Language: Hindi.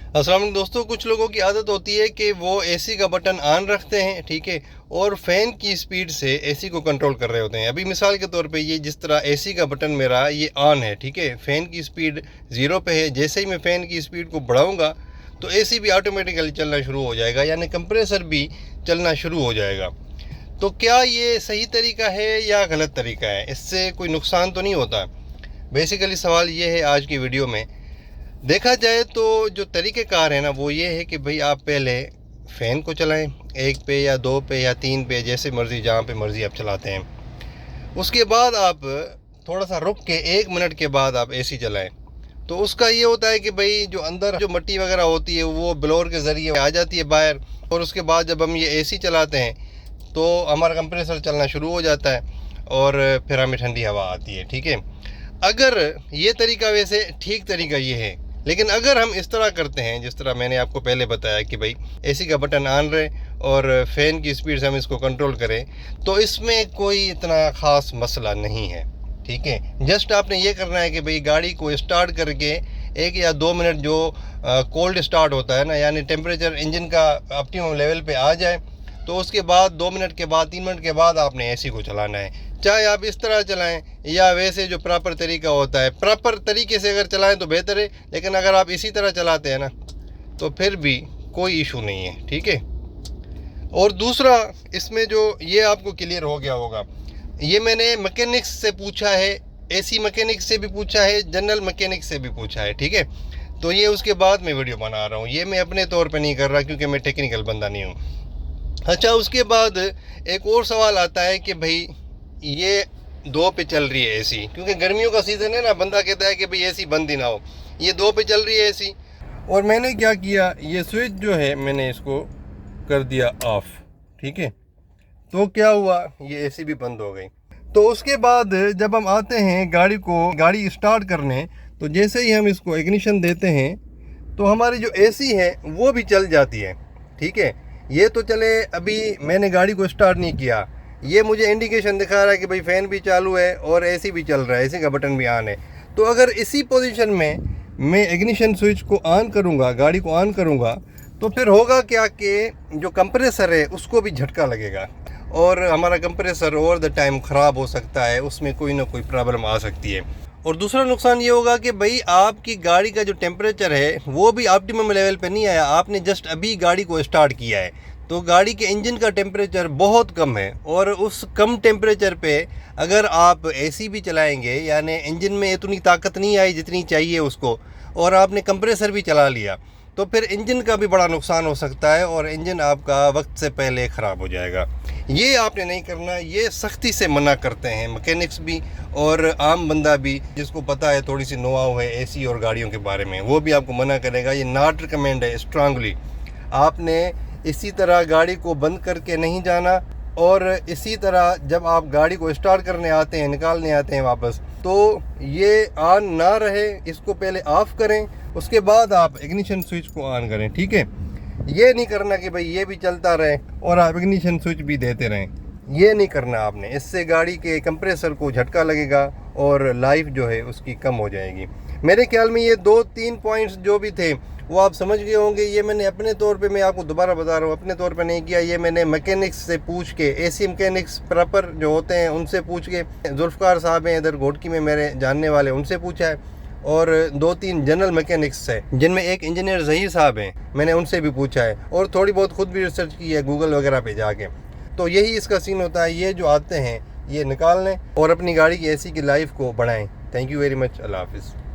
अस्सलाम वालेकुम दोस्तों, कुछ लोगों की आदत होती है कि वो एसी का बटन ऑन रखते हैं, ठीक है, और फ़ैन की स्पीड से एसी को कंट्रोल कर रहे होते हैं। अभी मिसाल के तौर पे ये जिस तरह एसी का बटन मेरा ये ऑन है, ठीक है, फ़ैन की स्पीड 0 पे है। जैसे ही मैं फ़ैन की स्पीड को बढ़ाऊंगा तो एसी भी ऑटोमेटिकली चलना शुरू हो जाएगा, यानी कंप्रेसर भी चलना शुरू हो जाएगा। तो क्या ये सही तरीका है या गलत तरीका है? इससे कोई नुकसान तो नहीं होता? बेसिकली सवाल ये है आज की वीडियो में। देखा जाए तो जो तरीक़ेकार है ना, वो ये है कि भाई आप पहले फ़ैन को चलाएं 1 पे या 2 पे या 3 पे, जैसे मर्ज़ी जहाँ पे मर्ज़ी आप चलाते हैं। उसके बाद आप थोड़ा सा रुक के 1 मिनट के बाद आप एसी चलाएं। तो उसका ये होता है कि भाई जो अंदर जो मिट्टी वगैरह होती है वो ब्लोअर के ज़रिए आ जाती है बाहर, और उसके बाद जब हम ये एसी चलाते हैं तो हमारा कंप्रेसर चलना शुरू हो जाता है और फिर हमें ठंडी हवा आती है, ठीक है। अगर ये तरीका, वैसे ठीक तरीका ये है, लेकिन अगर हम इस तरह करते हैं जिस तरह मैंने आपको पहले बताया कि भाई एसी का बटन ऑन रहे और फ़ैन की स्पीड से हम इसको कंट्रोल करें, तो इसमें कोई इतना ख़ास मसला नहीं है, ठीक है। जस्ट आपने ये करना है कि भाई गाड़ी को स्टार्ट करके 1 या 2 मिनट जो कोल्ड स्टार्ट होता है ना, यानी टेम्परेचर इंजन का ऑप्टिमम लेवल पे आ जाए, तो उसके बाद 2 मिनट के बाद 3 मिनट के बाद आपने एसी को चलाना है। चाहे आप इस तरह चलाएं या वैसे जो प्रॉपर तरीका होता है, प्रॉपर तरीके से अगर चलाएं तो बेहतर है, लेकिन अगर आप इसी तरह चलाते हैं ना तो फिर भी कोई इशू नहीं है, ठीक है। और दूसरा, इसमें जो ये आपको क्लियर हो गया होगा, ये मैंने मैकेनिक्स से पूछा है, एसी मैकेनिक्स से भी पूछा है, जनरल मैकेनिक्स से भी पूछा है, ठीक है। तो ये उसके बाद मैं वीडियो बना रहा हूँ, ये मैं अपने तौर पर नहीं कर रहा क्योंकि मैं टेक्निकल बंदा नहीं हूँ। अच्छा, उसके बाद एक और सवाल आता है कि भाई ये 2 पे चल रही है एसी, क्योंकि गर्मियों का सीज़न है ना, बंदा कहता है कि भाई एसी बंद ही ना हो। ये 2 पे चल रही है एसी, और मैंने क्या किया, ये स्विच जो है मैंने इसको कर दिया ऑफ, ठीक है। तो क्या हुआ, ये एसी भी बंद हो गई। तो उसके बाद जब हम आते हैं गाड़ी स्टार्ट करने, तो जैसे ही हम इसको इग्निशन देते हैं तो हमारी जो एसी है वो भी चल जाती है, ठीक है। ये तो चले, अभी मैंने गाड़ी को स्टार्ट नहीं किया, ये मुझे इंडिकेशन दिखा रहा है कि भाई फ़ैन भी चालू है और एसी भी चल रहा है, एसी का बटन भी ऑन है। तो अगर इसी पोजीशन में मैं इग्निशन स्विच को ऑन करूँगा, गाड़ी को ऑन करूँगा, तो फिर होगा क्या कि जो कंप्रेसर है उसको भी झटका लगेगा और हमारा कंप्रेसर ओवर द टाइम ख़राब हो सकता है, उसमें कोई ना कोई प्रॉब्लम आ सकती है। और दूसरा नुकसान ये होगा कि भाई आपकी गाड़ी का जो टेम्परेचर है वो भी ऑप्टिमम लेवल पे नहीं आया, आपने जस्ट अभी गाड़ी को स्टार्ट किया है, तो गाड़ी के इंजन का टेम्परेचर बहुत कम है, और उस कम टेम्परेचर पे अगर आप एसी भी चलाएंगे, यानी इंजन में इतनी ताकत नहीं आई जितनी चाहिए उसको, और आपने कंप्रेसर भी चला लिया, तो फिर इंजन का भी बड़ा नुकसान हो सकता है और इंजन आपका वक्त से पहले ख़राब हो जाएगा। ये आपने नहीं करना, ये सख्ती से मना करते हैं मैकेनिक्स भी और आम बंदा भी, जिसको पता है, थोड़ी सी नॉलेज है एसी और गाड़ियों के बारे में, वो भी आपको मना करेगा। ये नॉट रिकमेंड है स्ट्रांगली। आपने इसी तरह गाड़ी को बंद करके नहीं जाना, और इसी तरह जब आप गाड़ी को स्टार्ट करने आते हैं, निकालने आते हैं वापस, तो ये ऑन ना रहे, इसको पहले ऑफ़ करें, उसके बाद आप इग्निशन स्विच को ऑन करें, ठीक है। ये नहीं करना कि भाई ये भी चलता रहे और आप इग्निशन स्विच भी देते रहें, ये नहीं करना आपने। इससे गाड़ी के कंप्रेसर को झटका लगेगा और लाइफ जो है उसकी कम हो जाएगी। मेरे ख्याल में ये 2-3 पॉइंट्स जो भी थे वो आप समझ गए होंगे। ये मैंने अपने तौर पे, मैं आपको दोबारा बता रहा हूँ, अपने तौर पे नहीं किया, ये मैंने मैकेनिक्स से पूछ के, एसी मैकेनिक्स प्रॉपर जो होते हैं उनसे पूछ के, जुल्फ़कार साहब हैं इधर घोटकी में मेरे जानने वाले, उनसे पूछा है, और 2-3 जनरल मैकेनिक्स है जिनमें एक इंजीनियर ज़हीर साहब हैं, मैंने उनसे भी पूछा है, और थोड़ी बहुत खुद भी रिसर्च की है गूगल वगैरह पे जाके। तो यही इसका सीन होता है, ये जो आते हैं ये निकाल लें और अपनी गाड़ी की एसी की लाइफ को बढ़ाएँ। Thank you very much. Allah हाफ़िज़।